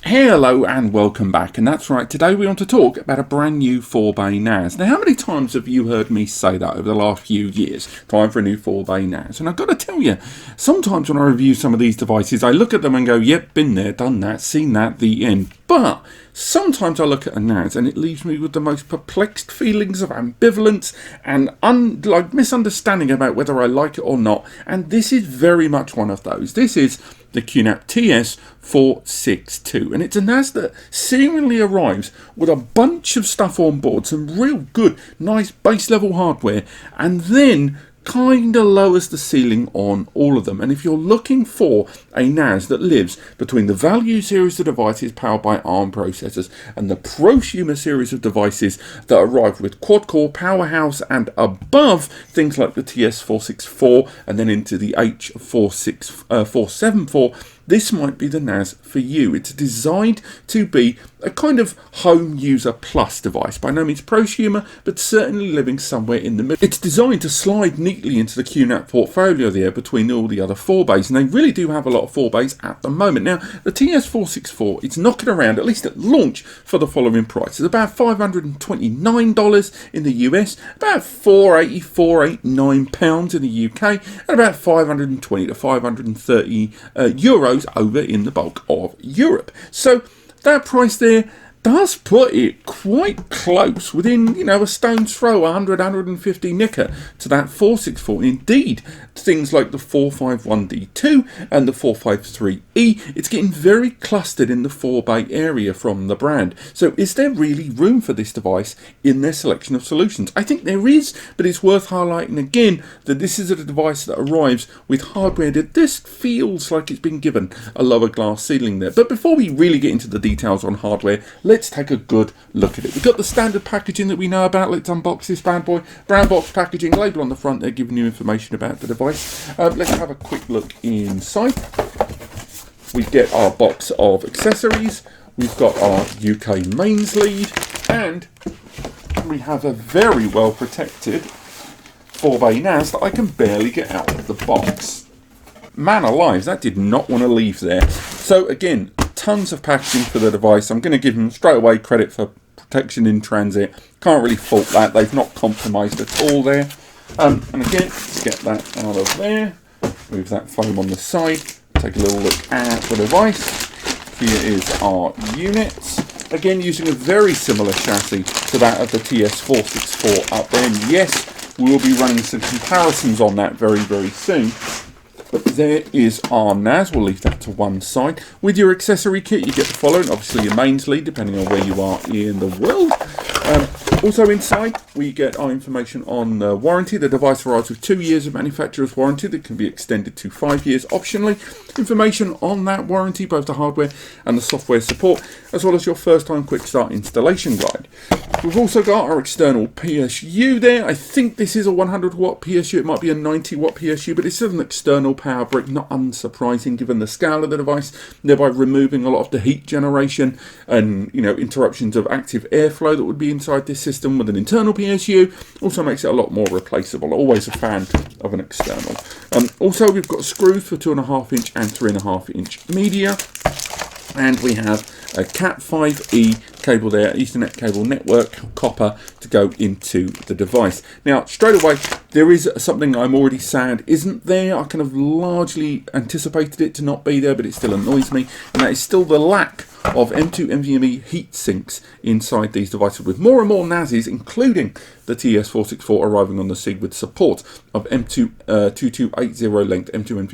Hello and welcome back, and that's right, today we want to talk about a brand new 4-bay NAS. Now, how many times have you heard me say that over the last few years? Time for a new 4-bay NAS. And I've got to tell you, sometimes when I review some of these devices, I look at them and go, yep, been there, done that, seen that, the end. But sometimes I look at a NAS and it leaves me with the most perplexed feelings of ambivalence and misunderstanding about whether I like it or not. And this is very much one of those. This is the QNAP TS-462, and it's a NAS that seemingly arrives with a bunch of stuff on board, some real good, nice base level hardware, and then kind of lowers the ceiling on all of them. And if you're looking for a NAS that lives between the Value series of devices powered by ARM processors and the prosumer series of devices that arrive with quad-core powerhouse and above things like the TS-464 and then into the H474, this might be the NAS for you. It's designed to be a kind of home user plus device. By no means prosumer, but certainly living somewhere in the middle. It's designed to slide neatly into the QNAP portfolio there between all the other 4-bays, and they really do have a lot of 4-bays at the moment. Now, the TS-464, it's knocking around, at least at launch, for the following price. It's about $529 in the US, about £489 in the UK, and about 520 to 530 euros over in the bulk of Europe. So that price there does put it quite close, within, a stone's throw, 100, 150 nicker to that 464. Indeed, things like the 451D2 and the 453E, it's getting very clustered in the 4-bay area from the brand. So is there really room for this device in their selection of solutions? I think there is, but it's worth highlighting again that this is a device that arrives with hardware that just feels like it's been given a lower glass ceiling there. But before we really get into the details on hardware, let's take a good look at it. We've got the standard packaging that we know about. Let's unbox this bad boy. Brown box packaging, label on the front there giving you information about the device. Let's have a quick look inside. We get our box of accessories. We've got our UK mains lead, and we have a very well protected 4-bay NAS that I can barely get out of the box. Man alive, that did not want to leave there. So again, tons of packaging for the device. I'm going to give them straight away credit for protection in transit. Can't really fault that. They've not compromised at all there. And again, get that out of there. Move that foam on the side. Take a little look at the device. Here is our unit. Again, using a very similar chassis to that of the TS-464 up there. And yes, we will be running some comparisons on that very, very soon. But there is our NAS. We'll leave that to one side. With your accessory kit, you get the following. Obviously, your mains lead, depending on where you are in the world. Also inside, we get our information on the warranty. The device arrives with 2 years of manufacturer's warranty that can be extended to 5 years optionally. Information on that warranty, both the hardware and the software support, as well as your first time quick start installation guide. We've also got our external PSU there. I think this is a 100 watt PSU. It might be a 90 watt PSU, but it's still an external power brick, not unsurprising given the scale of the device, thereby removing a lot of the heat generation and interruptions of active airflow that would be inside this system with an internal PSU. Also makes it a lot more replaceable. Always a fan of an external. Also, we've got screws for 2.5 inch and 3.5 inch media. And we have a Cat5e cable there, Ethernet cable network, copper, to go into the device. Now, straight away, there is something I'm already sad isn't there. I kind of largely anticipated it to not be there, but it still annoys me. And that is still the lack of M2 NVMe heat sinks inside these devices, with more and more NASs, including the TS-464, arriving on the scene with support of M2 2280 length M2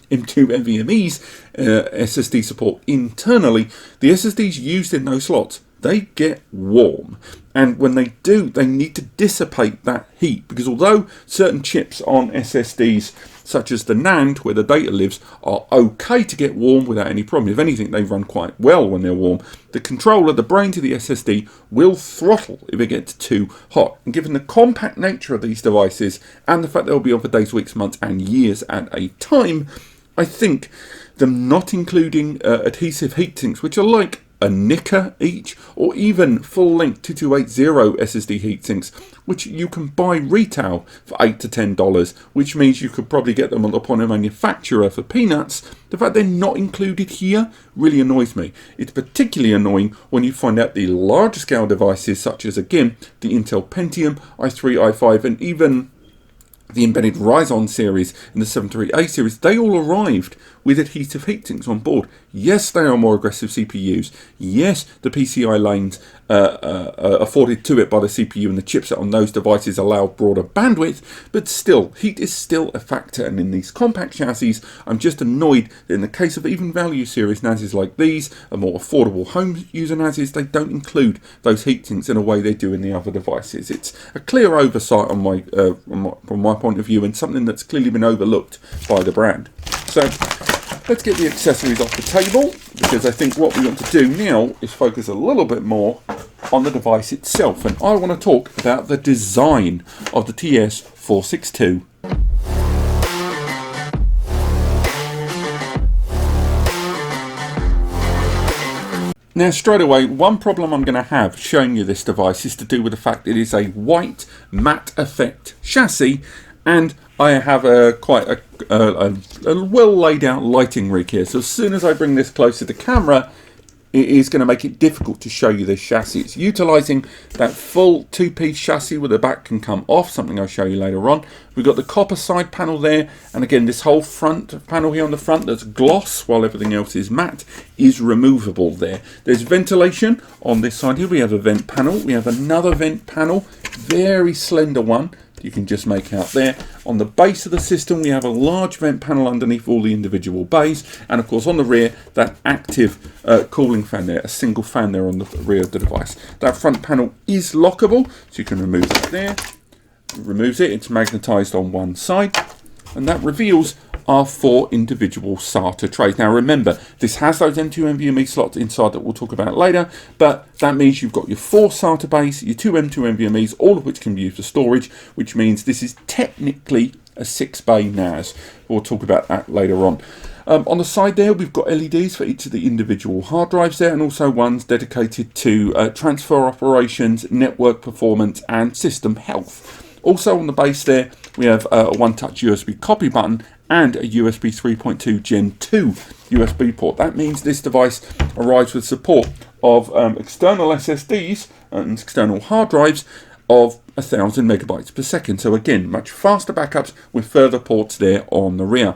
NVMe's SSD support internally. The SSDs used in those slots, they get warm, and when they do, they need to dissipate that heat, because although certain chips on SSDs such as the NAND, where the data lives, are okay to get warm without any problem. If anything, they run quite well when they're warm. The controller, the brain to the SSD, will throttle if it gets too hot. And given the compact nature of these devices and the fact they'll be on for days, weeks, months and years at a time, I think them not including adhesive heat sinks, which are like a nicker each, or even full-length 2280 SSD heatsinks, which you can buy retail for $8 to $10, which means you could probably get them upon a manufacturer for peanuts. The fact they're not included here really annoys me. It's particularly annoying when you find out the larger scale devices, such as, again, the Intel Pentium, i3, i5, and even the embedded Ryzen series and the 738A series, they all arrived with adhesive heatsinks on board. Yes, they are more aggressive CPUs. Yes, the PCI lanes afforded to it by the CPU and the chipset on those devices allow broader bandwidth, but still, heat is still a factor. And in these compact chassis, I'm just annoyed that in the case of even value series NASs like these, a more affordable home user NASs, they don't include those heatsinks in a way they do in the other devices. It's a clear oversight on from my point of view, and something that's clearly been overlooked by the brand. So let's get the accessories off the table, because I think what we want to do now is focus a little bit more on the device itself, and I want to talk about the design of the TS-462. Now, straight away, one problem I'm going to have showing you this device is to do with the fact that it is a white matte effect chassis, and I have quite a well laid out lighting rig here. So as soon as I bring this closer to camera, it is going to make it difficult to show you this chassis. It's utilising that full two-piece chassis where the back can come off, something I'll show you later on. We've got the copper side panel there, and again this whole front panel here on the front that's gloss while everything else is matte is removable there. There's ventilation on this side here. We have a vent panel, we have another vent panel, very slender one you can just make out there. On the base of the system we have a large vent panel underneath all the individual bays, and of course on the rear that active cooling fan there, a single fan there on the rear of the device. That front panel is lockable, so you can remove it there. It removes it, it's magnetized on one side, and that reveals our 4 individual SATA trays. Now remember, this has those M2 NVMe slots inside that we'll talk about later, but that means you've got your 4 SATA bays, your 2 M2 NVMe's, all of which can be used for storage, which means this is technically a 6-bay NAS. We'll talk about that later on. On the side there, we've got LEDs for each of the individual hard drives there, and also ones dedicated to transfer operations, network performance, and system health. Also on the base there, we have a one-touch USB copy button and a USB 3.2 Gen 2 USB port. That means this device arrives with support of external SSDs and external hard drives of 1000 megabytes per second. So again, much faster backups with further ports there on the rear.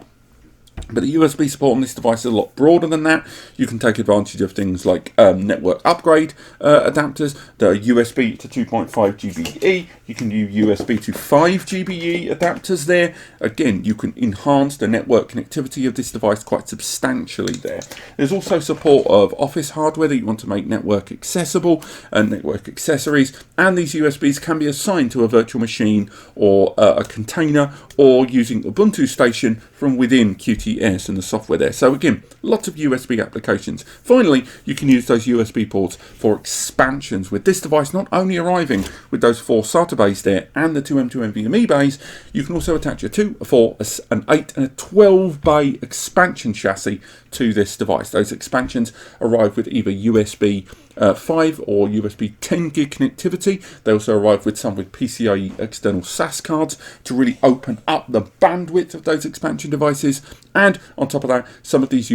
But the USB support on this device is a lot broader than that. You can take advantage of things like network upgrade adapters, the USB to 2.5 GBE. You can use USB to 5 GBE adapters there. Again, you can enhance the network connectivity of this device quite substantially there. There's also support of office hardware that you want to make network accessible and network accessories. And these USBs can be assigned to a virtual machine or a container, or using Ubuntu Station from within QTS and the software there. So again, lots of USB applications. Finally, you can use those USB ports for expansions, with this device not only arriving with those 4 SATA bays there and the 2 M2 NVMe bays, you can also attach a 2, a 4, an 8 and a 12 bay expansion chassis to this device. Those expansions arrive with either USB 5 or USB 10 gig connectivity. They also arrive with some with PCIe external SAS cards to really open up the bandwidth of those expansion devices. And on top of that, some of these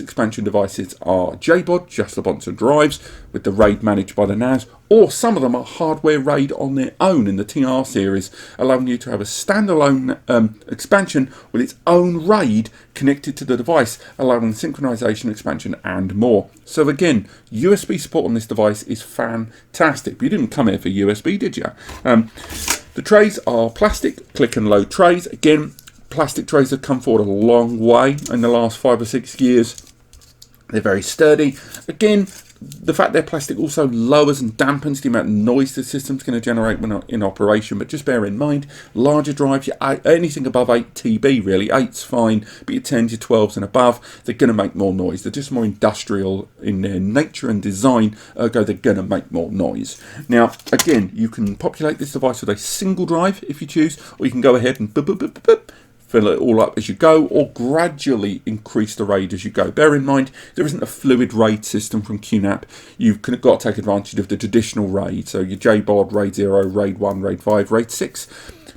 expansion devices are JBOD, just a bunch of drives, with the RAID managed by the NAS, or some of them are hardware RAID on their own in the TR series, allowing you to have a standalone expansion with its own RAID connected to the device, allowing synchronization, expansion, and more. So again, USB support on this device is fantastic. But you didn't come here for USB, did you? The trays are plastic, click and load trays. Again, plastic trays have come forward a long way in the last 5 or 6 years. They're very sturdy. Again, the fact they're plastic also lowers and dampens the amount of noise the system's going to generate when in operation. But just bear in mind, larger drives, anything above 8 TB really, 8's fine, but your 10s, your 12s and above, they're going to make more noise. They're just more industrial in their nature and design, ergo they're going to make more noise. Now, again, you can populate this device with a single drive if you choose, or you can go ahead and fill it all up as you go, or gradually increase the RAID as you go. Bear in mind, there isn't a fluid RAID system from QNAP. You've got to take advantage of the traditional RAID, so your JBOD, RAID 0, RAID 1, RAID 5, RAID 6.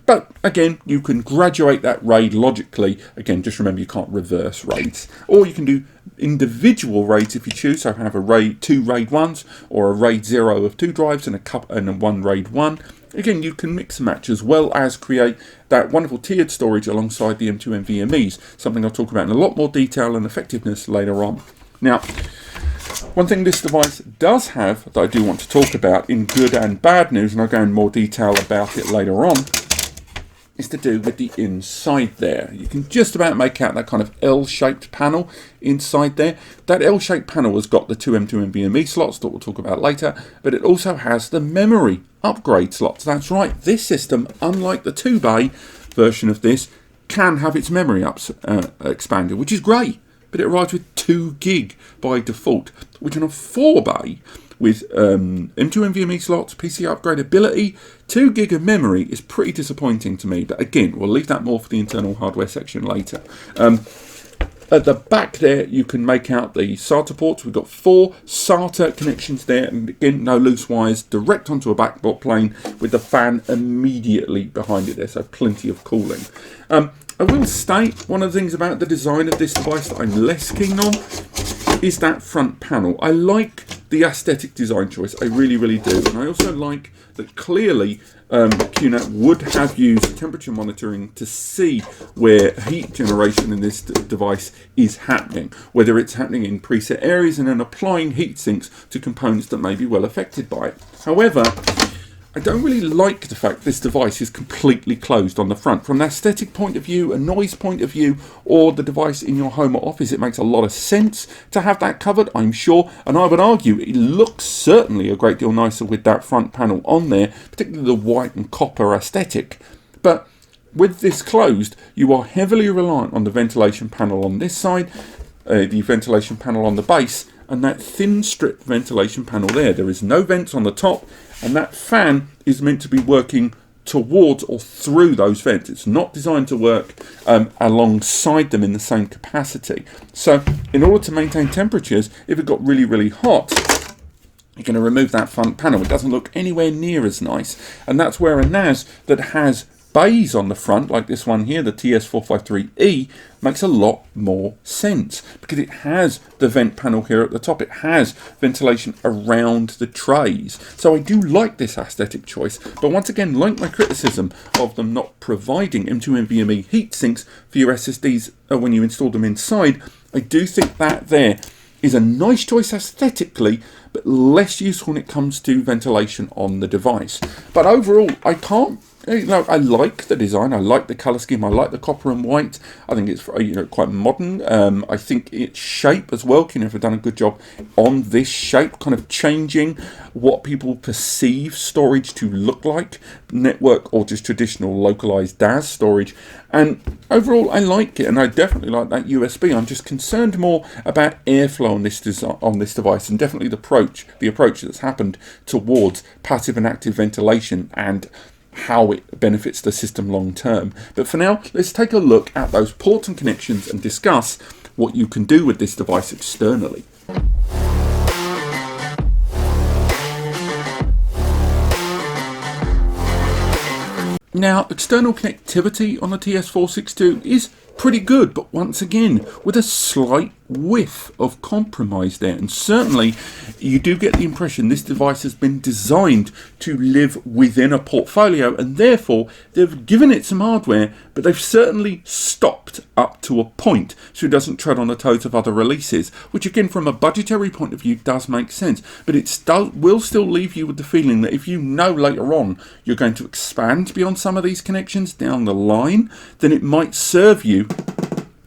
But again, you can graduate that RAID logically. Again, just remember you can't reverse RAIDs. Or you can do individual RAIDs if you choose. So have a RAID 2 RAID 1s, or a RAID 0 of 2 drives and one RAID 1. Again, you can mix and match, as well as create that wonderful tiered storage alongside the M2 NVMe's, something I'll talk about in a lot more detail and effectiveness later on. Now, one thing this device does have that I do want to talk about in good and bad news, and I'll go in more detail about it later on, is to do with the inside there. You can just about make out that kind of L-shaped panel inside there. That L-shaped panel has got the two M2 NVMe slots that we'll talk about later, but it also has the memory upgrade slots. That's right, this system, unlike the 2-bay version of this, can have its memory expanded, which is great, but it arrives with 2 gig by default, which on a 4-bay with M2 NVMe slots, PC upgradability, 2 gig of memory is pretty disappointing to me. But again, we'll leave that more for the internal hardware section later. At the back there, you can make out the SATA ports. We've got 4 SATA connections there, and again, no loose wires, direct onto a backbone plane with the fan immediately behind it there, so plenty of cooling. I will state one of the things about the design of this device that I'm less keen on is that front panel. I like the aesthetic design choice, I really, really do. And I also like that clearly QNAP would have used temperature monitoring to see where heat generation in this device is happening, whether it's happening in preset areas, and then applying heat sinks to components that may be well affected by it. However, I don't really like the fact this device is completely closed on the front. From an aesthetic point of view, a noise point of view, or the device in your home or office, it makes a lot of sense to have that covered, I'm sure. And I would argue it looks certainly a great deal nicer with that front panel on there, particularly the white and copper aesthetic. But with this closed, you are heavily reliant on the ventilation panel on this side, the ventilation panel on the base, and that thin strip ventilation panel there. There is no vents on the top, and that fan is meant to be working towards or through those vents. It's not designed to work alongside them in the same capacity. So in order to maintain temperatures, if it got really, really hot, you're going to remove that front panel. It doesn't look anywhere near as nice. And that's where a NAS that has bays on the front, like this one here, the TS-462 makes a lot more sense, because it has the vent panel here at the top. It has ventilation around the trays. So I do like this aesthetic choice, but once again, like my criticism of them not providing M2 NVMe heat sinks for your SSDs when you install them inside, I do think that there is a nice choice aesthetically, but less useful when it comes to ventilation on the device. But overall, I like the design, I like the colour scheme, I like the copper and white. I think it's quite modern. I think its shape as well, QNAP have done a good job on this shape, kind of changing what people perceive storage to look like, network or just traditional localized DAS storage. And overall, I like it, and I definitely like that USB. I'm just concerned more about airflow on this device, and definitely the approach that's happened towards passive and active ventilation and how it benefits the system long term. But for now, let's take a look at those ports and connections and discuss what you can do with this device externally. Now, external connectivity on the TS-462 is pretty good, but once again, with a slight whiff of compromise there. And certainly, you do get the impression this device has been designed to live within a portfolio, and therefore, they've given it some hardware, but they've certainly stopped up to a point so it doesn't tread on the toes of other releases, which again, from a budgetary point of view, does make sense. But it will still leave you with the feeling that if you know later on you're going to expand beyond some of these connections down the line, then it might serve you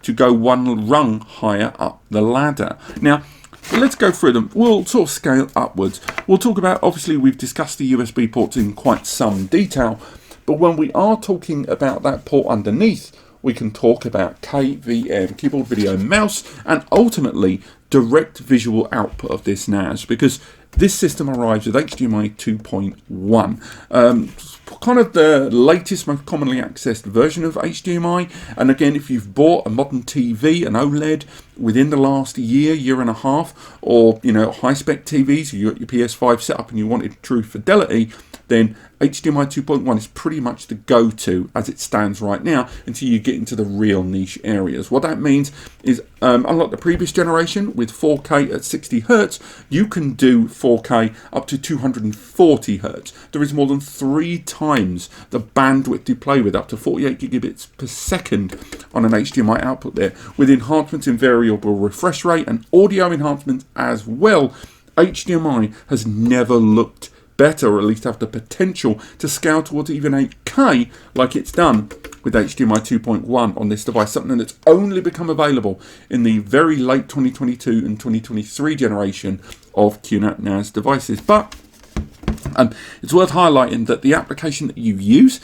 to go one rung higher up the ladder. Now, let's go through them. We'll sort of scale upwards. We'll talk about, obviously, we've discussed the USB ports in quite some detail, but when we are talking about that port underneath, we can talk about KVM, keyboard, video, mouse, and ultimately direct visual output of this NAS, because this system arrives with HDMI 2.1. Kind of the latest, most commonly accessed version of HDMI. And again, if you've bought a modern TV, an OLED, within the last year and a half, or high-spec TVs, you got your PS5 set up and you wanted true fidelity, then HDMI 2.1 is pretty much the go-to as it stands right now until you get into the real niche areas. What that means is, unlike the previous generation with 4K at 60 Hz, you can do 4K up to 240 Hz. There is more than 3 times the bandwidth to play with, up to 48 gigabits per second on an HDMI output there, with enhancements in variable refresh rate and audio enhancements as well. HDMI has never looked better, or at least have the potential to scale towards even 8K like it's done with HDMI 2.1 on this device, something that's only become available in the very late 2022 and 2023 generation of QNAP NAS devices. But it's worth highlighting that the application that you use,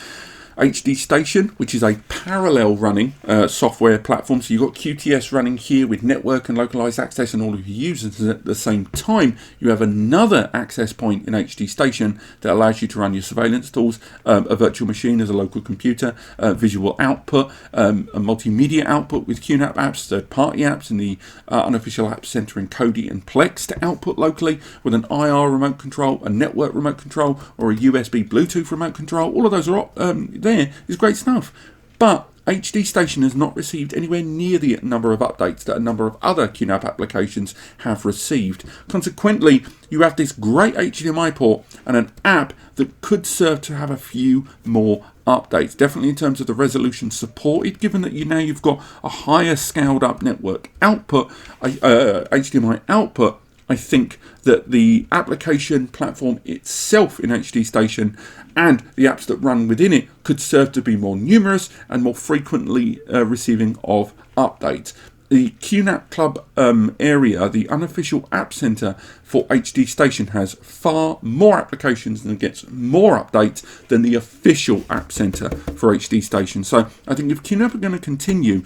Diskstation, which is a parallel running software platform. So you've got QTS running here with network and localized access and all of your users at the same time. You have another access point in Diskstation that allows you to run your surveillance tools, a virtual machine as a local computer, visual output, a multimedia output with QNAP apps, third-party apps, and the unofficial app center in Kodi and Plex to output locally with an IR remote control, a network remote control, or a USB Bluetooth remote control. All of those are there is great stuff, but Diskstation has not received anywhere near the number of updates that a number of other QNAP applications have received. Consequently, you have this great HDMI port and an app that could serve to have a few more updates, definitely in terms of the resolution supported, given that you've got a higher scaled up network output, HDMI output. I think that the application platform itself in Diskstation and the apps that run within it could serve to be more numerous and more frequently receiving of updates. The QNAP Club area, the unofficial app center for Diskstation, has far more applications and gets more updates than the official app center for Diskstation. So I think if QNAP are going to continue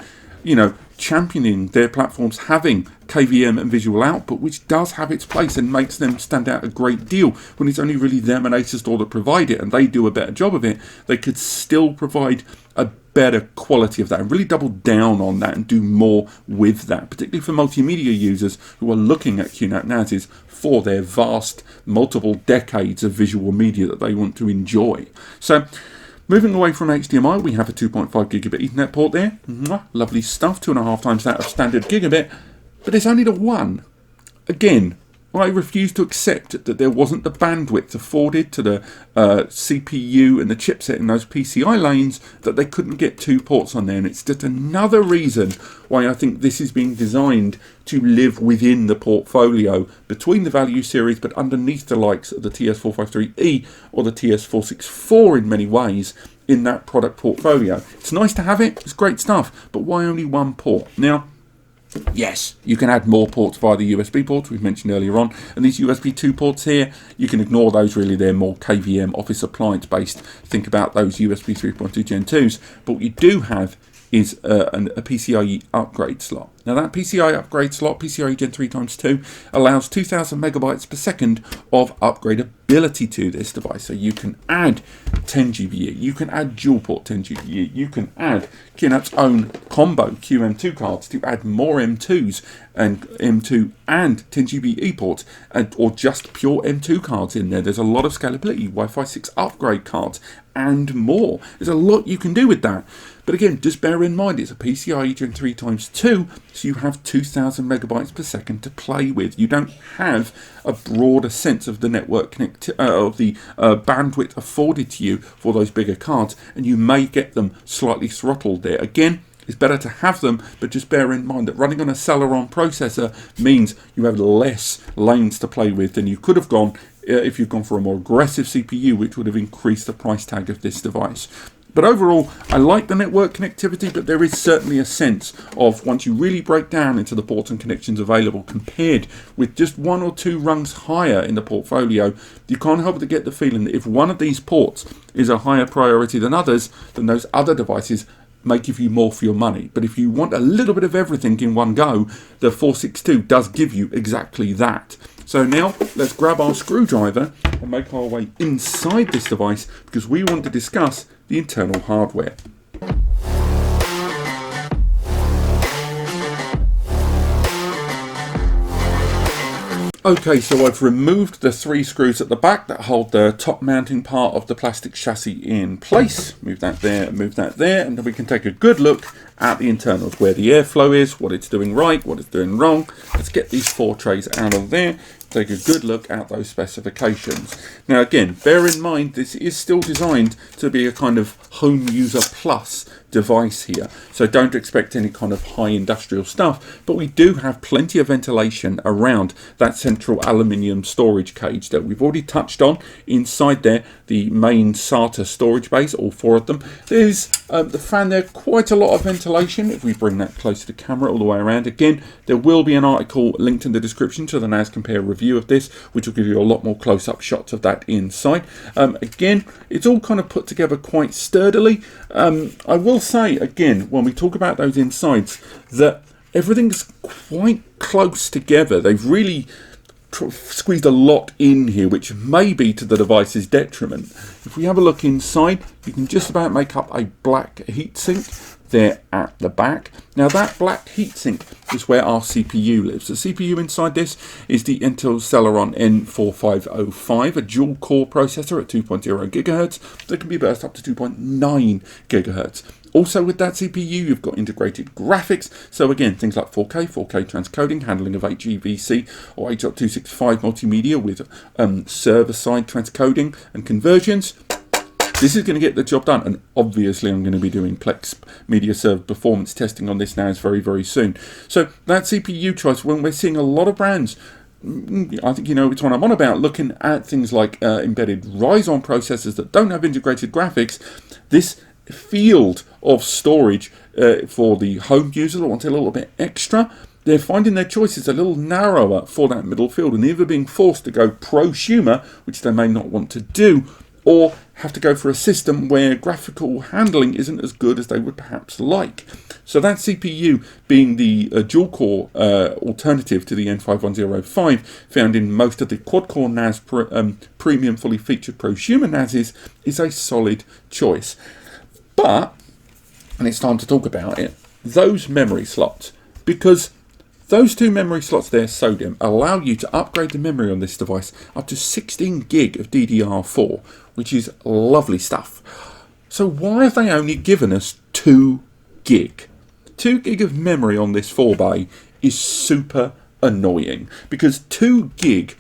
championing their platforms having KVM and visual output, which does have its place and makes them stand out a great deal when it's only really them and Acer Store that provide it, and they do a better job of it, they could still provide a better quality of that and really double down on that and do more with that, particularly for multimedia users who are looking at QNAP NASs for their vast multiple decades of visual media that they want to enjoy. So moving away from HDMI, we have a 2.5 gigabit Ethernet port there. Lovely stuff, 2.5 times that of standard gigabit, but it's only the one. Again, I refuse to accept that there wasn't the bandwidth afforded to the CPU and the chipset in those PCI lanes that they couldn't get 2 ports on there. And it's just another reason why I think this is being designed to live within the portfolio between the value series, but underneath the likes of the TS-453E or the TS-464 in many ways in that product portfolio. It's nice to have it, it's great stuff, but why only 1 port? Now, yes, you can add more ports via the USB ports we've mentioned earlier on, and these USB 2 ports here, you can ignore those really, they're more KVM office appliance based. Think about those USB 3.2 Gen 2s, but what you do have is a PCIe upgrade slot. Now that PCIe upgrade slot, PCIe Gen 3 x 2, allows 2000 megabytes per second of upgradability to this device. So you can add 10 GBE, you can add dual port 10 GBE, you can add QNAP's own combo QM2 cards to add more M2s and M2 and 10 GBE ports, or just pure M2 cards in there. There's a lot of scalability, Wi-Fi 6 upgrade cards and more. There's a lot you can do with that. But again, just bear in mind, it's a PCIe Gen 3 x 2, so you have 2000 megabytes per second to play with. You don't have a broader sense of the network of the bandwidth afforded to you for those bigger cards, and you may get them slightly throttled there. Again, it's better to have them, but just bear in mind that running on a Celeron processor means you have less lanes to play with than you could have gone if you've gone for a more aggressive CPU, which would have increased the price tag of this device. But overall, I like the network connectivity, but there is certainly a sense of, once you really break down into the ports and connections available compared with just 1 or 2 rungs higher in the portfolio, you can't help but get the feeling that if one of these ports is a higher priority than others, then those other devices may give you more for your money. But if you want a little bit of everything in one go, the 462 does give you exactly that. So now let's grab our screwdriver and make our way inside this device, because we want to discuss the internal hardware. Okay, so I've removed the 3 screws at the back that hold the top mounting part of the plastic chassis in place. Move that there, and then we can take a good look at the internals, where the airflow is, what it's doing right, what it's doing wrong. Let's get these 4 trays out of there, take a good look at those specifications. Now again, bear in mind this is still designed to be a kind of home user plus device here, so don't expect any kind of high industrial stuff, but we do have plenty of ventilation around that central aluminium storage cage that we've already touched on. Inside there, the main SATA storage base, all 4 of them, there's the fan there, quite a lot of ventilation. If we bring that close to the camera all the way around, again there will be an article linked in the description to the NAS Compare review of this, which will give you a lot more close-up shots of that inside. Again, it's all kind of put together quite sturdily. I will say again, when we talk about those insides, that everything's quite close together. They've really squeezed a lot in here, which may be to the device's detriment. If we have a look inside, you can just about make up a black heatsink there at the back. Now that black heatsink is where our CPU lives. The CPU inside this is the Intel Celeron N4505, a dual core processor at 2.0 GHz that can be burst up to 2.9 GHz. Also with that CPU, you've got integrated graphics. So again, things like 4K transcoding, handling of HEVC or H.265 multimedia with server-side transcoding and conversions. This is going to get the job done, and obviously I'm going to be doing Plex Media Server performance testing on this now very, very soon. So that CPU choice, when we're seeing a lot of brands, I think you know which one I'm on about, looking at things like embedded Ryzen processors that don't have integrated graphics, this field of storage for the home user that wants a little bit extra, they're finding their choices a little narrower for that middle field, and either being forced to go prosumer, which they may not want to do, or have to go for a system where graphical handling isn't as good as they would perhaps like. So that CPU being the dual-core alternative to the N5105 found in most of the quad-core NAS premium fully featured prosumer NASs is a solid choice. But, and it's time to talk about it, those memory slots, because those 2 memory slots there, SODIMM, allow you to upgrade the memory on this device up to 16 gig of DDR4, which is lovely stuff. So why have they only given us 2 gig? 2 gig of memory on this 4-bay is super annoying, because 2 gig,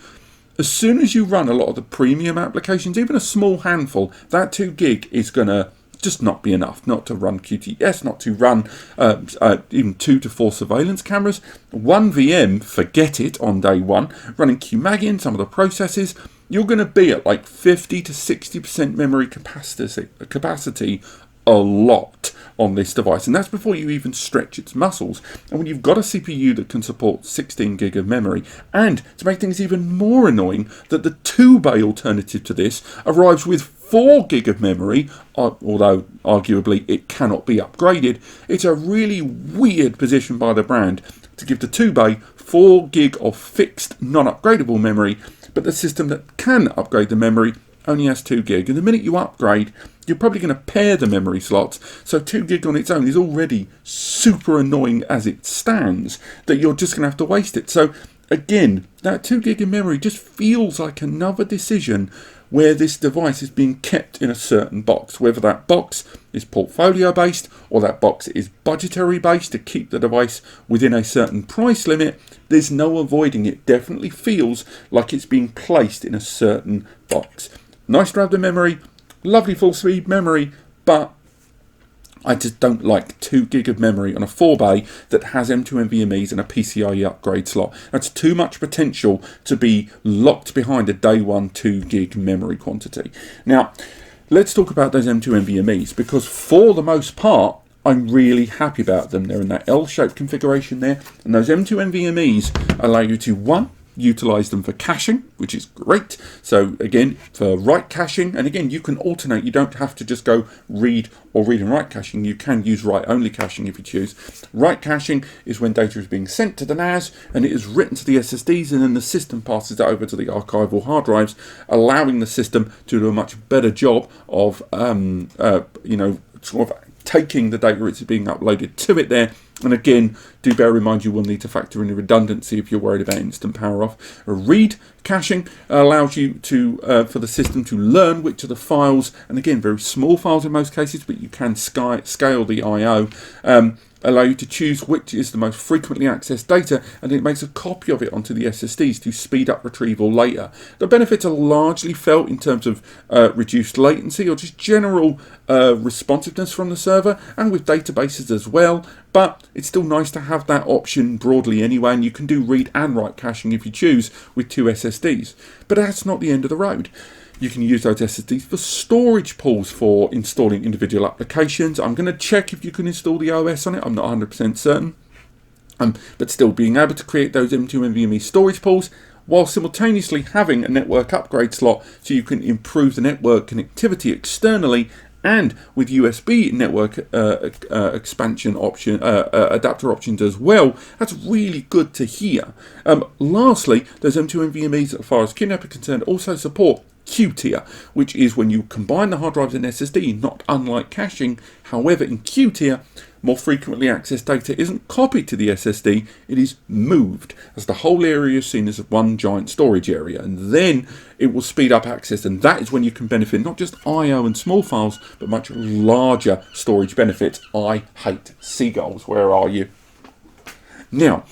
as soon as you run a lot of the premium applications, even a small handful, that 2 gig is going to just not be enough, not to run QTS, not to run even 2 to 4 surveillance cameras. 1 VM, forget it on day one. Running QMAG in some of the processes, you're going to be at like 50 to 60% memory capacity a lot on this device, and that's before you even stretch its muscles. And when you've got a CPU that can support 16 gig of memory, and to make things even more annoying, that the 2-bay alternative to this arrives with 4 gig of memory, although arguably it cannot be upgraded, it's a really weird position by the brand to give the 2-bay 4 gig of fixed non-upgradable memory, but the system that can upgrade the memory only has 2 gig, and the minute you upgrade, you're probably going to pair the memory slots, so 2 gig on its own is already super annoying as it stands, that you're just going to have to waste it. So again, that 2 gig of memory just feels like another decision where this device is being kept in a certain box, whether that box is portfolio based or that box is budgetary based to keep the device within a certain price limit. There's no avoiding it. Definitely feels like it's being placed in a certain box. Nice to have the memory, lovely full speed memory, but I just don't like 2 gig of memory on a 4-bay that has M2 NVMe's and a PCIe upgrade slot. That's too much potential to be locked behind a day one 2 gig memory quantity. Now, let's talk about those M2 NVMe's, because for the most part, I'm really happy about them. They're in that L-shaped configuration there, and those M2 NVMe's allow you to, 1, utilize them for caching, which is great. So again, for write caching, and again, you can alternate. You don't have to just go read or read and write caching. You can use write only caching if you choose. Write caching is when data is being sent to the NAS and it is written to the SSDs, and then the system passes it over to the archival hard drives, allowing the system to do a much better job of sort of taking the data that's being uploaded to it there. And again, do bear in mind you will need to factor in the redundancy if you're worried about instant power off. Read caching allows you to for the system to learn which of the files, and again very small files in most cases, but you can scale the I/O. Allow you to choose which is the most frequently accessed data, and it makes a copy of it onto the SSDs to speed up retrieval later. The benefits are largely felt in terms of reduced latency or just general responsiveness from the server, and with databases as well, but it's still nice to have that option broadly anyway, and you can do read and write caching if you choose with 2 SSDs. But that's not the end of the road. You can use those SSDs for storage pools for installing individual applications. I'm going to check if you can install the OS on it. I'm not 100% certain. But still, being able to create those M2 NVMe storage pools while simultaneously having a network upgrade slot so you can improve the network connectivity externally, and with USB network expansion option, adapter options as well. That's really good to hear. Lastly, those M2 NVMe's, as far as QNAP are concerned, also support Q tier, which is when you combine the hard drives and SSD, not unlike caching. However, in Q tier, more frequently accessed data isn't copied to the SSD, it is moved, as the whole area is seen as one giant storage area, and then it will speed up access, and that is when you can benefit not just I/O and small files, but much larger storage benefits. I hate seagulls. Where are you? Now,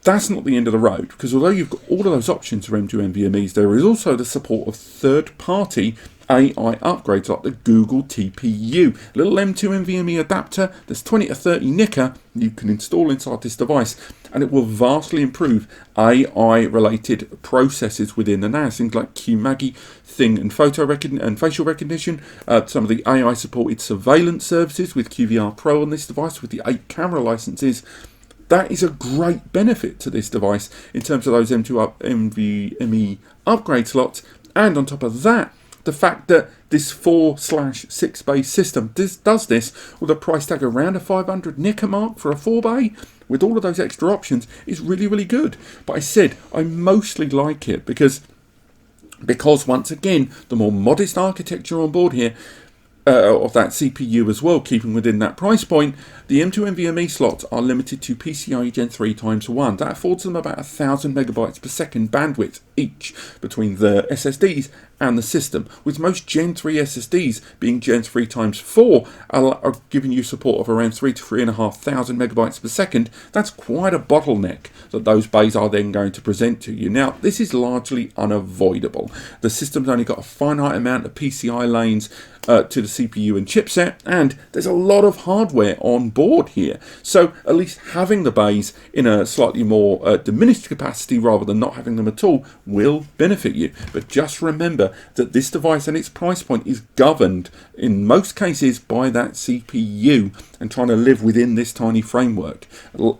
that's not the end of the road, because although you've got all of those options for M2 NVMe's, there is also the support of third-party AI upgrades like the Google TPU, a little M2 NVMe adapter that's 20 to 30 nicker you can install inside this device, and it will vastly improve AI-related processes within the NAS, things like QMAGI, thing and facial recognition, some of the AI-supported surveillance services with QVR Pro on this device with the 8 camera licenses. That is a great benefit to this device in terms of those M2 NVMe upgrade slots, and on top of that, the fact that this 4/6 bay system does this with a price tag around a 500 nicker mark for a 4 bay, with all of those extra options, is really, really good. But I said I mostly like it because once again, the more modest architecture on board here, of that CPU as well, keeping within that price point, the M2 NVMe slots are limited to PCIe Gen 3 ×1. That affords them about 1,000 megabytes per second bandwidth each between the SSDs and the system, with most Gen 3 SSDs being Gen 3 ×4 are giving you support of around 3 to 3,500 megabytes per second. That's quite a bottleneck that those bays are then going to present to you. Now, this is largely unavoidable. The system's only got a finite amount of PCI lanes to the CPU and chipset, and there's a lot of hardware on board here. So at least having the bays in a slightly more diminished capacity rather than not having them at all will benefit you. But just remember that this device and its price point is governed in most cases by that CPU and trying to live within this tiny framework.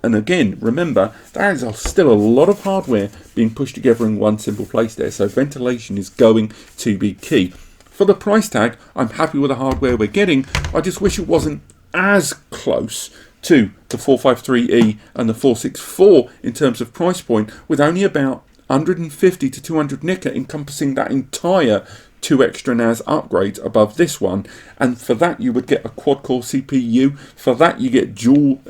And again, remember, there is still a lot of hardware being pushed together in one simple place there, so ventilation is going to be key. For the price tag, I'm happy with the hardware we're getting. I just wish it wasn't as close to the 453E and the 464 in terms of price point, with only about 150 to 200 nicker encompassing that entire 2 extra NAS upgrades above this one. And for that you would get a quad-core CPU. For that you get dual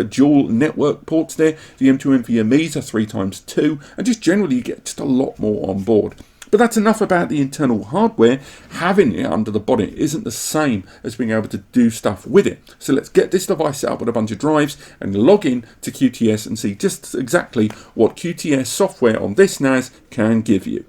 dual network ports there. The M2 NVMe's are 3x2, and just generally you get just a lot more on board. But that's enough about the internal hardware. Having it under the bonnet isn't the same as being able to do stuff with it. So let's get this device set up with a bunch of drives and log in to QTS and see just exactly what QTS software on this NAS can give you.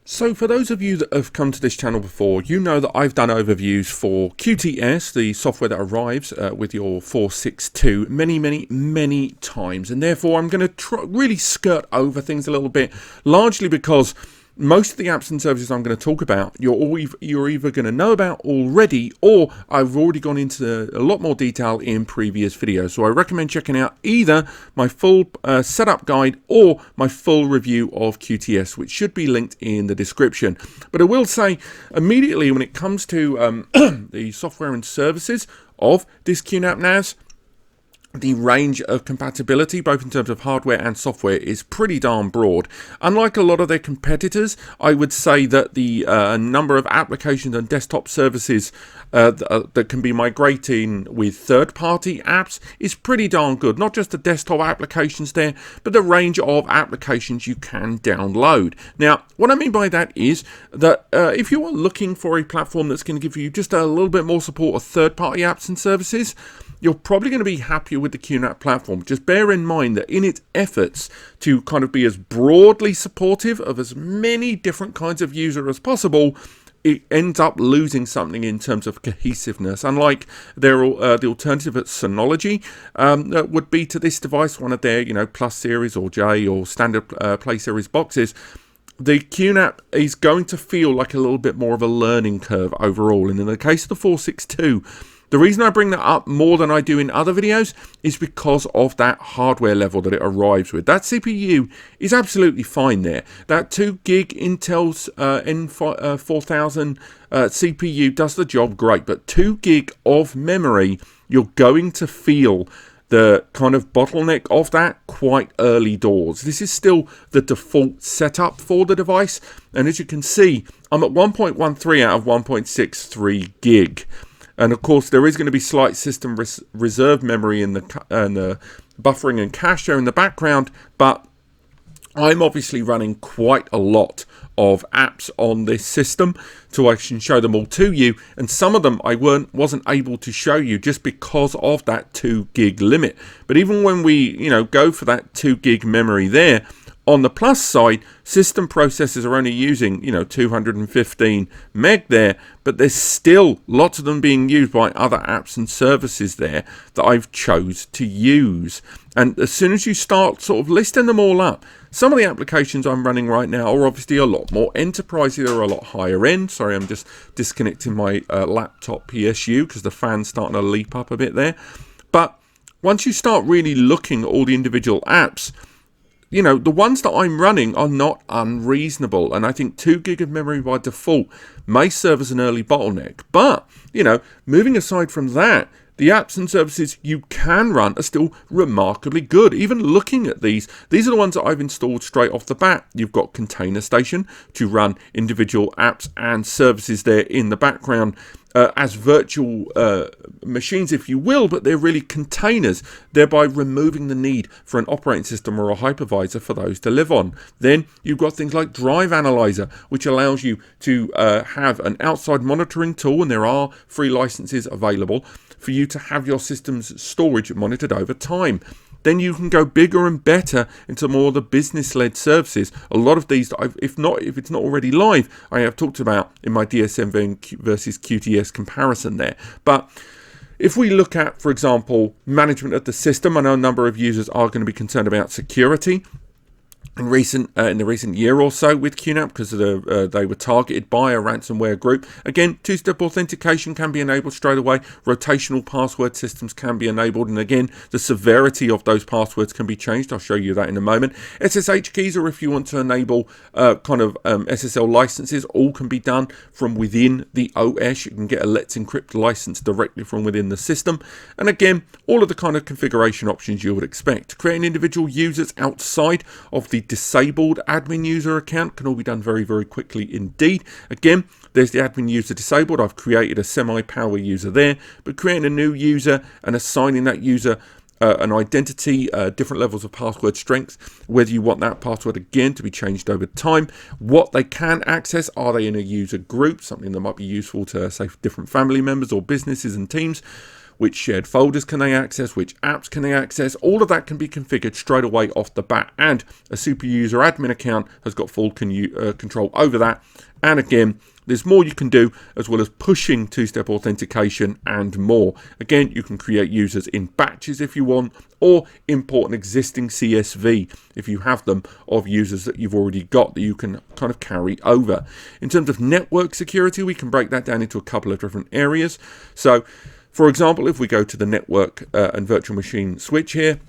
So for those of you that have come to this channel before, you know that I've done overviews for QTS, the software that arrives with your 462, many times. And therefore I'm going to really skirt over things a little bit, largely because most of the apps and services I'm going to talk about, you're either going to know about already, or I've already gone into a lot more detail in previous videos. So I recommend checking out either my full setup guide or my full review of QTS, which should be linked in the description. But I will say immediately, when it comes to the software and services of this QNAP NAS, the range of compatibility, both in terms of hardware and software, is pretty darn broad. Unlike a lot of their competitors, I would say that the number of applications and desktop services that can be migrating with third-party apps is pretty darn good. Not just the desktop applications there, but the range of applications you can download. Now, what I mean by that is that if you are looking for a platform that's going to give you just a little bit more support of third-party apps and services, you're probably going to be happier with the QNAP platform. Just bear in mind that in its efforts to kind of be as broadly supportive of as many different kinds of user as possible, it ends up losing something in terms of cohesiveness. Unlike their the alternative at Synology would be to this device, one of their Plus series or J or standard Play series boxes, the QNAP is going to feel like a little bit more of a learning curve overall. And in the case of the 462, the reason I bring that up more than I do in other videos is because of that hardware level that it arrives with. That CPU is absolutely fine there. That 2 gig Intel's N4000 CPU does the job great, but 2 gig of memory, you're going to feel the kind of bottleneck of that quite early doors. This is still the default setup for the device, and as you can see, I'm at 1.13 out of 1.63 gig. And of course, there is going to be slight system reserve memory in the buffering and cache there in the background, but I'm obviously running quite a lot of apps on this system, so I can show them all to you. And some of them I wasn't able to show you just because of that 2 gig limit. But even when we go for that 2 gig memory there, on the plus side, system processors are only using 215 meg there, but there's still lots of them being used by other apps and services there that I've chose to use. And as soon as you start sort of listing them all up, some of the applications I'm running right now are obviously a lot more enterprisey, they're a lot higher end. Sorry, I'm just disconnecting my laptop PSU because the fan's starting to leap up a bit there. But once you start really looking at all the individual apps, the ones that I'm running are not unreasonable, and I think 2 gig of memory by default may serve as an early bottleneck. But, moving aside from that, the apps and services you can run are still remarkably good. Even looking at these are the ones that I've installed straight off the bat. You've got Container Station to run individual apps and services there in the background as virtual machines, if you will, but they're really containers, thereby removing the need for an operating system or a hypervisor for those to live on. Then you've got things like Drive Analyzer, which allows you to have an outside monitoring tool, and there are free licenses available for you to have your system's storage monitored over time. Then you can go bigger and better into more of the business-led services. A lot of these, if it's not already live, I have talked about in my DSM versus QTS comparison there. But if we look at, for example, management of the system, I know a number of users are going to be concerned about security in the recent year or so with QNAP because they were targeted by a ransomware group. Again, two-step authentication can be enabled straight away. Rotational password systems can be enabled, and again, the severity of those passwords can be changed. I'll show you that in a moment. SSH keys, or if you want to enable SSL licenses, all can be done from within the OS. You can get a Let's Encrypt license directly from within the system. And again, all of the kind of configuration options you would expect. Creating individual users outside of the disabled admin user account can all be done very, very quickly indeed. Again, there's the admin user disabled. I've created a semi-power user there, but creating a new user and assigning that user an identity, different levels of password strength, whether you want that password again to be changed over time, what they can access, are they in a user group, something that might be useful to, say, different family members or businesses and teams. which shared folders can they access, which apps can they access. All of that can be configured straight away off the bat, and a super user admin account has got full control over that. And again, there's more you can do, as well as pushing two-step authentication and more. Again, you can create users in batches if you want, or import an existing CSV if you have them of users that you've already got that you can kind of carry over. In terms of network security, we can break that down into a couple of different areas. So, for example, if we go to the network and virtual machine switch here,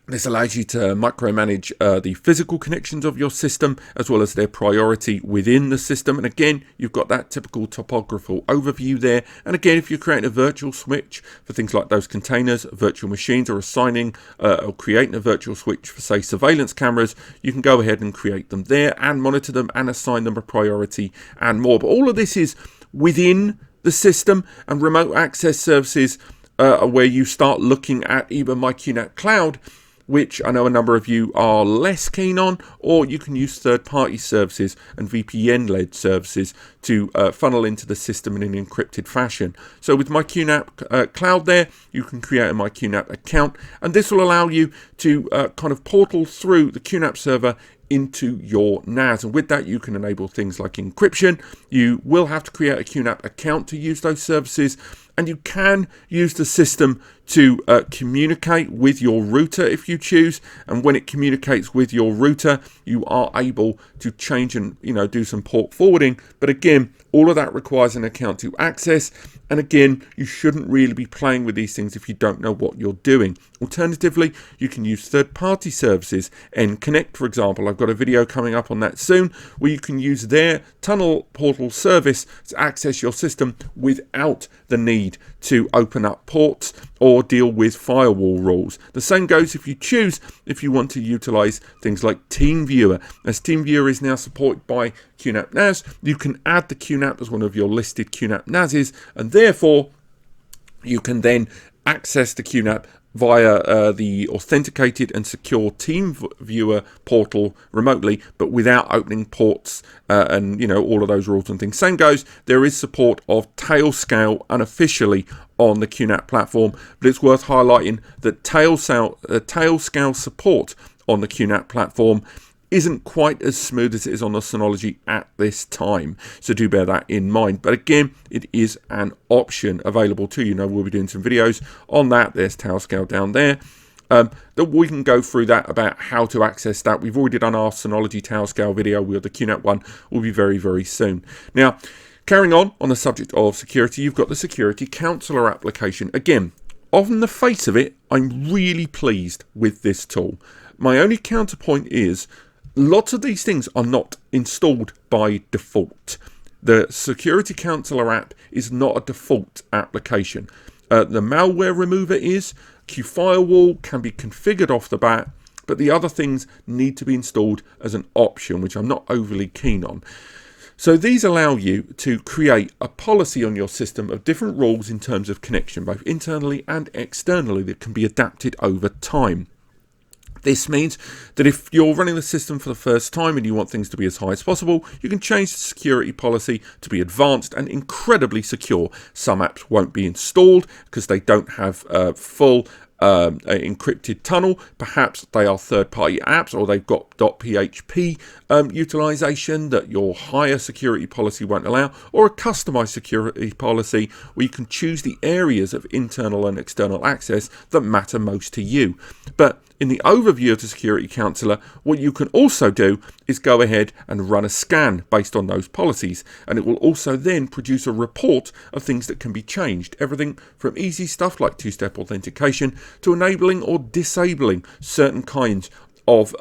this allows you to micromanage the physical connections of your system, as well as their priority within the system. And again, you've got that typical topographical overview there. And again, if you're creating a virtual switch for things like those containers, virtual machines, or assigning or creating a virtual switch for, say, surveillance cameras, you can go ahead and create them there and monitor them and assign them a priority and more. But all of this is within the system, and remote access services are where you start looking at either My QNAP Cloud, which I know a number of you are less keen on, or you can use third-party services and VPN-led services to funnel into the system in an encrypted fashion. So with My QNAP Cloud there, you can create a My QNAP account, and this will allow you to kind of portal through the QNAP server into your NAS, and with that you can enable things like encryption. You will have to create a QNAP account to use those services, and you can use the system to communicate with your router if you choose. And when it communicates with your router, you are able to change and do some port forwarding. But again, all of that requires an account to access. And again, you shouldn't really be playing with these things if you don't know what you're doing. Alternatively, you can use third-party services. NConnect, for example, I've got a video coming up on that soon, where you can use their tunnel portal service to access your system without the need to open up ports or deal with firewall rules. The same goes if you want to utilize things like TeamViewer. As TeamViewer is now supported by QNAP NAS, you can add the QNAP as one of your listed QNAP NASs, and therefore you can then access the QNAP via the authenticated and secure TeamViewer portal remotely, but without opening ports and all of those rules and things. Same goes, there is support of Tailscale unofficially on the QNAP platform, but it's worth highlighting that Tailscale support on the QNAP platform isn't quite as smooth as it is on the Synology at this time, so do bear that in mind. But again, it is an option available to you. Now, we'll be doing some videos on that. There's Tailscale down there. That we can go through that about how to access that. We've already done our Synology Tailscale video. The QNAP one will be very, very soon. Now, carrying on the subject of security, you've got the Security Counselor application. Again, on the face of it, I'm really pleased with this tool. My only counterpoint is lots of these things are not installed by default. The Security Counselor app is not a default application. The malware remover is. QFirewall can be configured off the bat, but the other things need to be installed as an option, which I'm not overly keen on. So these allow you to create a policy on your system of different rules in terms of connection, both internally and externally, that can be adapted over time. This means that if you're running the system for the first time and you want things to be as high as possible, you can change the security policy to be advanced and incredibly secure. Some apps won't be installed because they don't have full encrypted tunnel. Perhaps they are third-party apps, or they've got .php utilization that your higher security policy won't allow, or a customized security policy where you can choose the areas of internal and external access that matter most to you. But in the overview of the Security Counselor, what you can also do is go ahead and run a scan based on those policies, and it will also then produce a report of things that can be changed. Everything from easy stuff like two-step authentication to enabling or disabling certain kinds of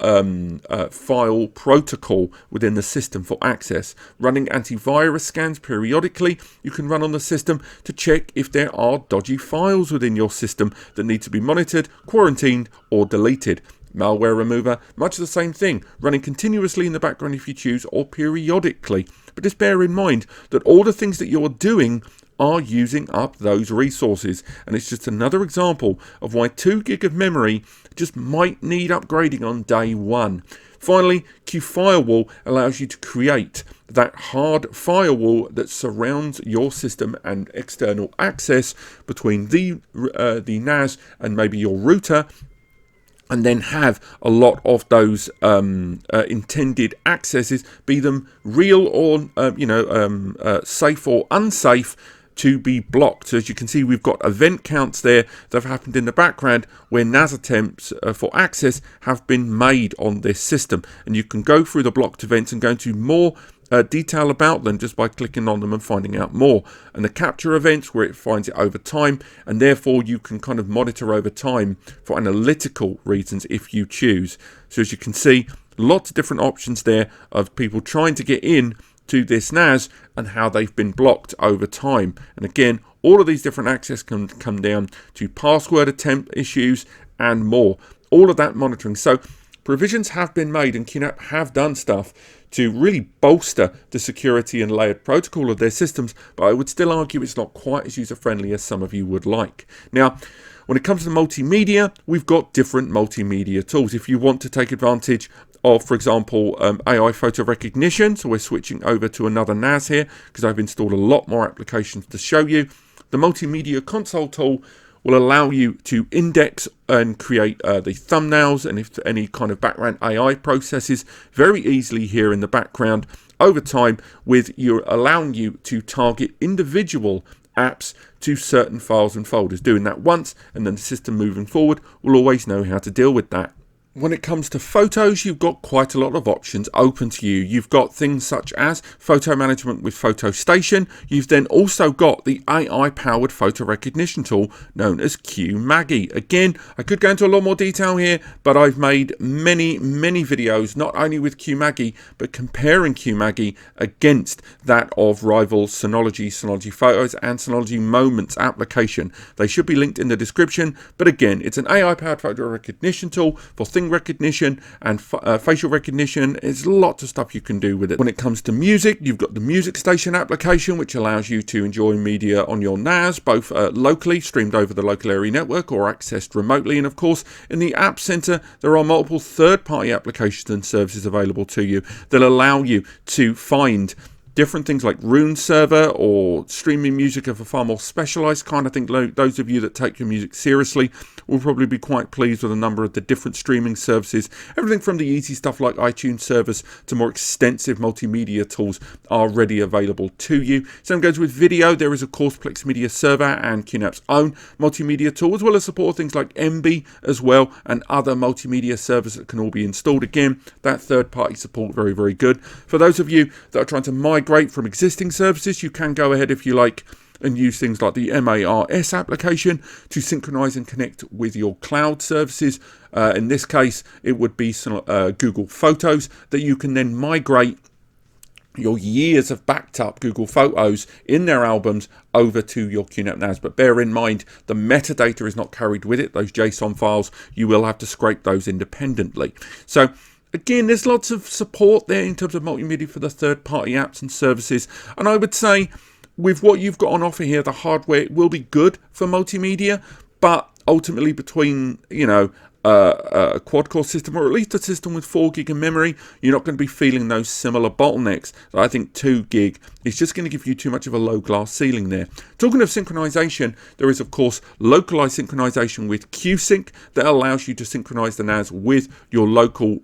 file protocol within the system for access. Running antivirus scans periodically, you can run on the system to check if there are dodgy files within your system that need to be monitored, quarantined, or deleted. Malware remover, much the same thing, running continuously in the background if you choose, or periodically. But just bear in mind that all the things that you're doing are using up those resources. And it's just another example of why 2 gig of memory just might need upgrading on day one. Finally, QFirewall allows you to create that hard firewall that surrounds your system and external access between the NAS and maybe your router, and then have a lot of those intended accesses, be them real or safe or unsafe, to be blocked. So as you can see, we've got event counts there that have happened in the background where NAS attempts for access have been made on this system, and you can go through the blocked events and go into more detail about them just by clicking on them and finding out more. And the capture events, where it finds it over time, and therefore you can kind of monitor over time for analytical reasons if you choose. So as you can see, lots of different options there of people trying to get in to this NAS and how they've been blocked over time. And again, all of these different access can come down to password attempt issues and more. All of that monitoring. So provisions have been made, and QNAP have done stuff to really bolster the security and layered protocol of their systems, but I would still argue it's not quite as user-friendly as some of you would like. Now, when it comes to multimedia, we've got different multimedia tools. If you want to take advantage of, for example, AI photo recognition, so we're switching over to another NAS here because I've installed a lot more applications to show you. The multimedia console tool will allow you to index and create the thumbnails and if any kind of background AI processes very easily here in the background over time, with allowing you to target individual apps to certain files and folders. Doing that once, and then the system moving forward will always know how to deal with that. When it comes to photos, you've got quite a lot of options open to you. You've got things such as photo management with PhotoStation. You've then also got the AI-powered photo recognition tool known as QMAGI. Again, I could go into a lot more detail here, but I've made many videos, not only with QMAGI, but comparing QMAGI against that of rival Synology, Synology Photos, and Synology Moments application. They should be linked in the description, but again, it's an AI-powered photo recognition tool for things recognition and facial recognition. There's lots of stuff you can do with it. When it comes to music, you've got the diskstation application, which allows you to enjoy media on your NAS, both locally, streamed over the local area network, or accessed remotely. And of course, in the App Center, there are multiple third-party applications and services available to you that allow you to find different things like Rune Server or streaming music of a far more specialized kind. I think those of you that take your music seriously will probably be quite pleased with a number of the different streaming services. Everything from the easy stuff like iTunes service to more extensive multimedia tools are ready available to you. Same goes with video. There is of course Plex Media Server and QNAP's own multimedia tool, as well as support things like MB as well, and other multimedia servers that can all be installed. Again, that third-party support, very good. For those of you that are trying to migrate from existing services, you can go ahead if you like and use things like the MARS application to synchronize and connect with your cloud services. In this case, it would be Google Photos, that you can then migrate your years of backed up Google Photos in their albums over to your QNAP NAS. But bear in mind, the metadata is not carried with it. Those JSON files, you will have to scrape those independently. So again, there's lots of support there in terms of multimedia for the third-party apps and services. And I would say, with what you've got on offer here, the hardware will be good for multimedia, but ultimately between, a quad-core system, or at least a system with 4 gig of memory, you're not going to be feeling those similar bottlenecks. So I think 2 gig is just going to give you too much of a low glass ceiling there. Talking of synchronization, there is of course localized synchronization with QSync that allows you to synchronize the NAS with your local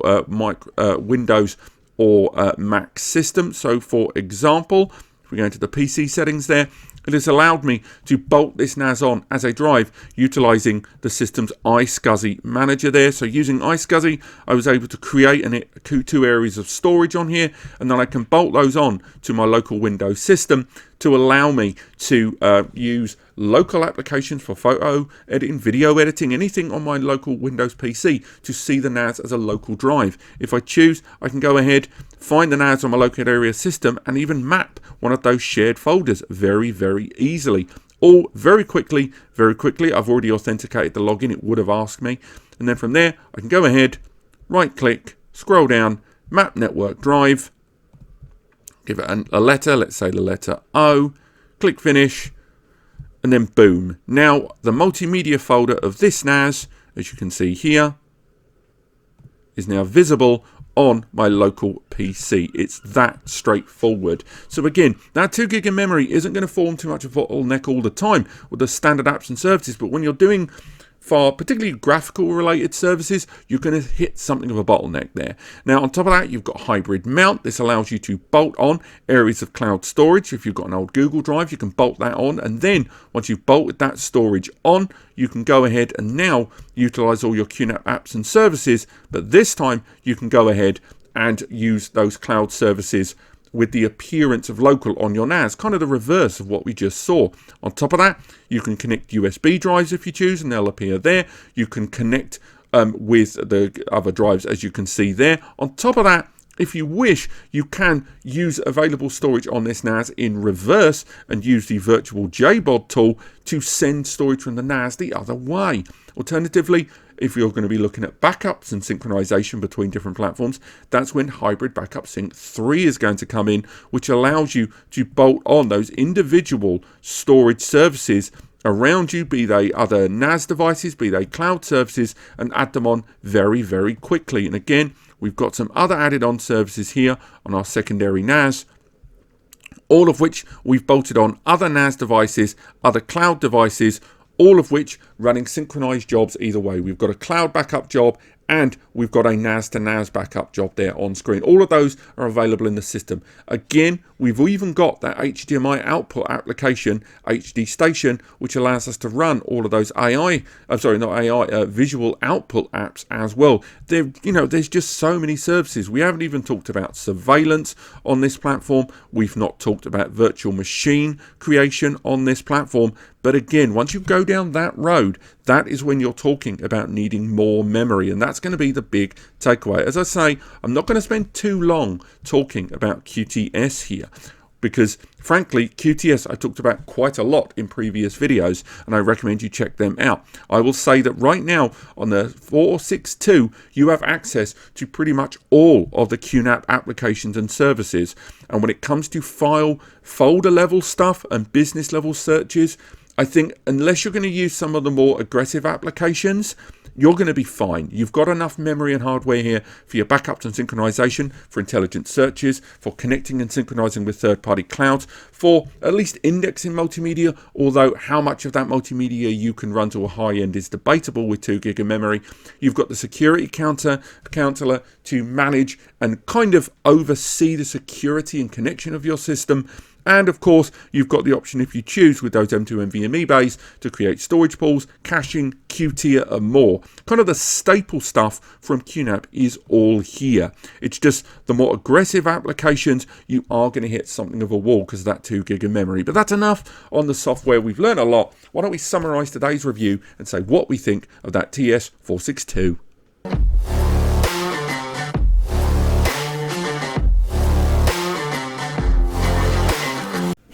Windows or Mac system. So for example, if we go into the PC settings there, it has allowed me to bolt this NAS on as a drive utilizing the system's iSCSI manager there. So using iSCSI, I was able to create 2 areas of storage on here, and then I can bolt those on to my local Windows system to allow me to use local applications for photo editing, video editing, anything on my local Windows PC to see the NAS as a local drive. If I choose, I can go ahead, find the NAS on my local area system, and even map one of those shared folders very easily. All very quickly. I've already authenticated the login, it would have asked me. And then from there, I can go ahead, right click, scroll down, map network drive, give it a letter, let's say the letter O, click finish, and then boom. Now the multimedia folder of this NAS, as you can see here, is now visible on my local PC. It's that straightforward. So again, that 2 gig of memory isn't going to form too much of a bottleneck all the time with the standard apps and services, but when you're doing for particularly graphical related services, you're going to hit something of a bottleneck there. Now on top of that, you've got hybrid mount. This allows you to bolt on areas of cloud storage. If you've got an old Google Drive, you can bolt that on, and then once you've bolted that storage on, you can go ahead and now utilize all your QNAP apps and services, but this time you can go ahead and use those cloud services with the appearance of local on your NAS, kind of the reverse of what we just saw. On top of that, you can connect USB drives if you choose, and they'll appear there. You can connect with the other drives, as you can see there. On top of that, if you wish, you can use available storage on this NAS in reverse and use the virtual JBOD tool to send storage from the NAS the other way. Alternatively, if you're going to be looking at backups and synchronization between different platforms, that's when Hybrid Backup Sync 3 is going to come in, which allows you to bolt on those individual storage services around you, be they other NAS devices, be they cloud services, and add them on very, very quickly. And again, we've got some other added on services here on our secondary NAS, all of which we've bolted on other NAS devices, other cloud devices, all of which running synchronized jobs either way. We've got a cloud backup job and we've got a NAS to NAS backup job there on screen. All of those are available in the system. Again, we've even got that HDMI output application, diskstation, which allows us to run all of those visual output apps as well. There's just so many services. We haven't even talked about surveillance on this platform. We've not talked about virtual machine creation on this platform. But again, once you go down that road, that is when you're talking about needing more memory, and that's going to be the big takeaway. As I say, I'm not going to spend too long talking about QTS here, because frankly, QTS I talked about quite a lot in previous videos, and I recommend you check them out. I will say that right now on the 462, you have access to pretty much all of the QNAP applications and services. And when it comes to folder level stuff and business level searches, I think unless you're going to use some of the more aggressive applications, you're going to be fine. You've got enough memory and hardware here for your backups and synchronization, for intelligent searches, for connecting and synchronizing with third-party clouds, for at least indexing multimedia, although how much of that multimedia you can run to a high end is debatable with 2 gig of memory. You've got the security counselor to manage and kind of oversee the security and connection of your system. And of course, you've got the option, if you choose, with those M2 NVMe bays to create storage pools, caching, QTier and more. Kind of the staple stuff from QNAP is all here. It's just the more aggressive applications, you are going to hit something of a wall because of that 2 gig of memory. But that's enough on the software. We've learned a lot. Why don't we summarize today's review and say what we think of that TS-462.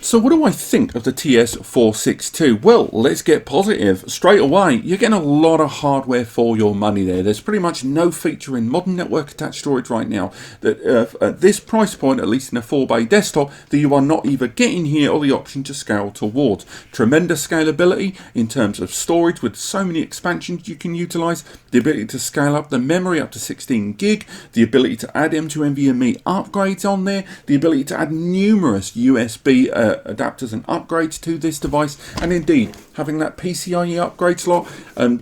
So what do I think of the TS-462? Well, let's get positive. Straight away, you're getting a lot of hardware for your money there. There's pretty much no feature in modern network attached storage right now that at this price point, at least in a 4-bay desktop, that you are not either getting here or the option to scale towards. Tremendous scalability in terms of storage with so many expansions you can utilize, the ability to scale up the memory up to 16 gig, the ability to add M2 NVMe upgrades on there, the ability to add numerous USB adapters and upgrades to this device, and indeed having that PCIe upgrade slot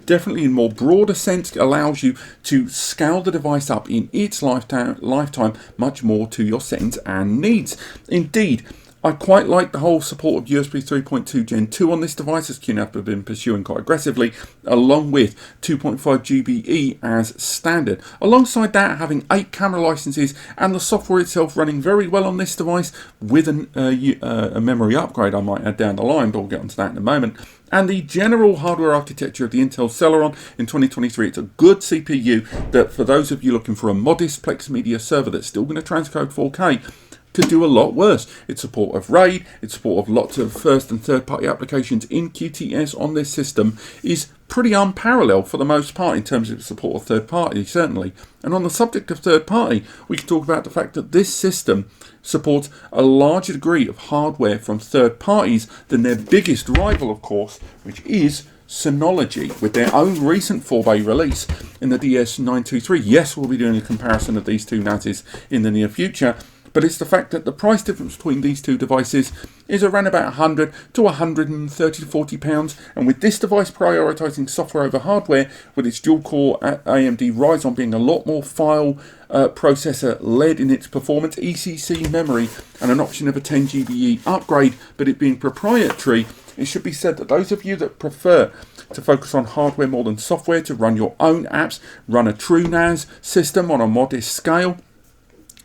definitely in more broader sense allows you to scale the device up in its lifetime much more to your settings and needs. Indeed, I quite like the whole support of USB 3.2 Gen 2 on this device, as QNAP have been pursuing quite aggressively, along with 2.5 GBE as standard. Alongside that, having 8 camera licenses and the software itself running very well on this device with a memory upgrade I might add down the line, but we'll get onto that in a moment. And the general hardware architecture of the Intel Celeron in 2023, it's a good CPU that for those of you looking for a modest Plex Media server that's still going to transcode 4K, could do a lot worse. Its support of RAID, its support of lots of first and third party applications in QTS on this system is pretty unparalleled for the most part in terms of support of third party, certainly. And on the subject of third party, we can talk about the fact that this system supports a larger degree of hardware from third parties than their biggest rival, of course, which is Synology, with their own recent 4-bay release in the DS-923. Yes, we'll be doing a comparison of these two NASs in the near future, but it's the fact that the price difference between these two devices is around about 100 to 130 to 40 pounds, and with this device prioritising software over hardware, with its dual-core AMD Ryzen being a lot more file processor led in its performance, ECC memory, and an option of a 10 GBE upgrade, but it being proprietary, it should be said that those of you that prefer to focus on hardware more than software, to run your own apps, run a true NAS system on a modest scale,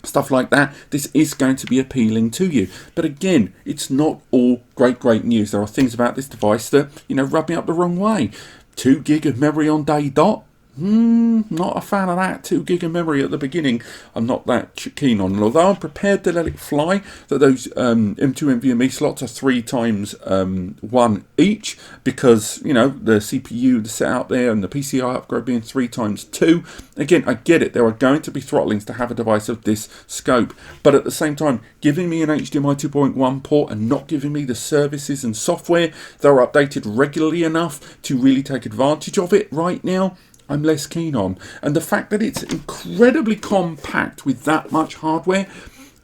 stuff like that, this is going to be appealing to you. But again, it's not all great news. There are things about this device that, rub me up the wrong way. 2 gig of memory on day dot. Not a fan of that. 2 gig of memory at the beginning, I'm not that keen on. And although I'm prepared to let it fly, that those M2 NVMe slots are 3 times 1 each, because the CPU to set out there and the PCI upgrade being 3 times 2. Again, I get it. There are going to be throttlings to have a device of this scope, but at the same time, giving me an HDMI 2.1 port and not giving me the services and software that are updated regularly enough to really take advantage of it right now, I'm less keen on. And the fact that it's incredibly compact with that much hardware,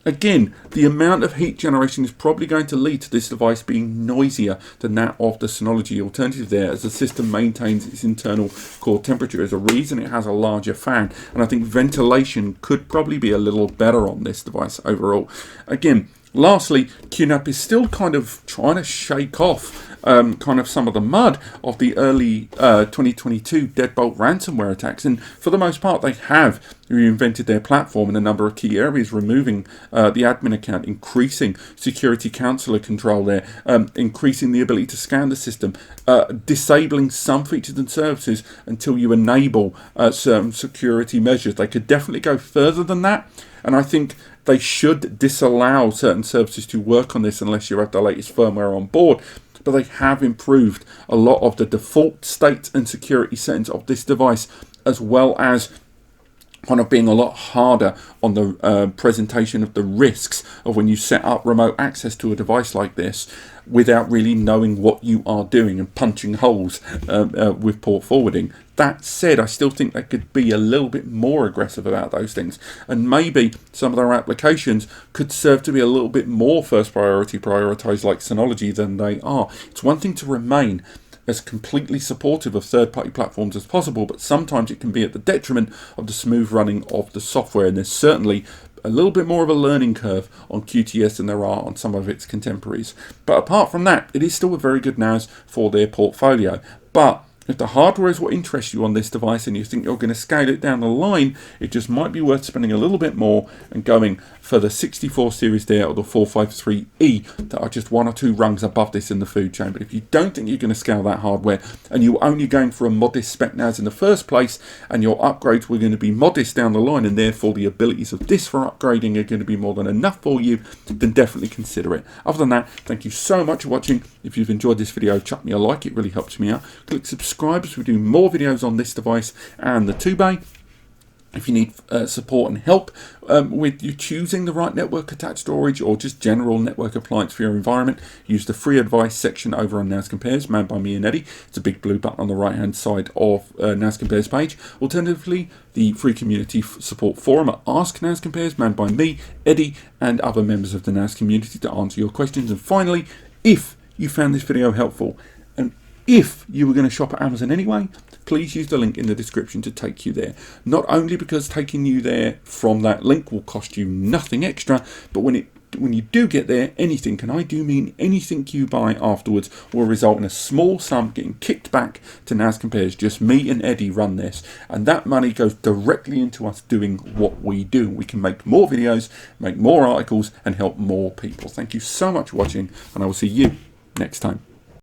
again, the amount of heat generation is probably going to lead to this device being noisier than that of the Synology alternative there, as the system maintains its internal core temperature. There's a reason it has a larger fan, and I think ventilation could probably be a little better on this device overall. Again, lastly, QNAP is still kind of trying to shake off kind of some of the mud of the early 2022 deadbolt ransomware attacks, and for the most part they have reinvented their platform in a number of key areas, removing the admin account, increasing security counselor control there, increasing the ability to scan the system, disabling some features and services until you enable certain security measures. They could definitely go further than that, and I think they should disallow certain services to work on this unless you have the latest firmware on board. But they have improved a lot of the default state and security settings of this device, as well as kind of being a lot harder on the presentation of the risks of when you set up remote access to a device like this without really knowing what you are doing and punching holes with port forwarding. That said, I still think they could be a little bit more aggressive about those things, and maybe some of their applications could serve to be a little bit more first priority prioritized like Synology than they are. It's one thing to remain as completely supportive of third-party platforms as possible, but sometimes it can be at the detriment of the smooth running of the software, and there's certainly a little bit more of a learning curve on QTS than there are on some of its contemporaries. But apart from that, it is still a very good NAS for their portfolio. But if the hardware is what interests you on this device and you think you're going to scale it down the line, it just might be worth spending a little bit more and going for the 64 series there, or the 453E, that are just 1 or 2 rungs above this in the food chain. But if you don't think you're going to scale that hardware, and you're only going for a modest spec NAS in the first place, and your upgrades were going to be modest down the line, and therefore the abilities of this for upgrading are going to be more than enough for you, then definitely consider it. Other than that, thank you so much for watching. If you've enjoyed this video, chuck me a like, it really helps me out. Click subscribe as we do more videos on this device and the 2-bay. If you need support and help with you choosing the right network attached storage, or just general network appliance for your environment, use the free advice section over on NAS Compares, manned by me and Eddie. It's a big blue button on the right hand side of NAS Compares page. Alternatively, the free community support forum at Ask NAS Compares, manned by me, Eddie, and other members of the NAS community to answer your questions. And finally, if you found this video helpful, and if you were going to shop at Amazon anyway, please use the link in the description to take you there. Not only because taking you there from that link will cost you nothing extra, but when you do get there, anything, and I do mean anything you buy afterwards, will result in a small sum getting kicked back to NAS Compares. Just me and Eddie run this, and that money goes directly into us doing what we do. We can make more videos, make more articles, and help more people. Thank you so much for watching, and I will see you next time.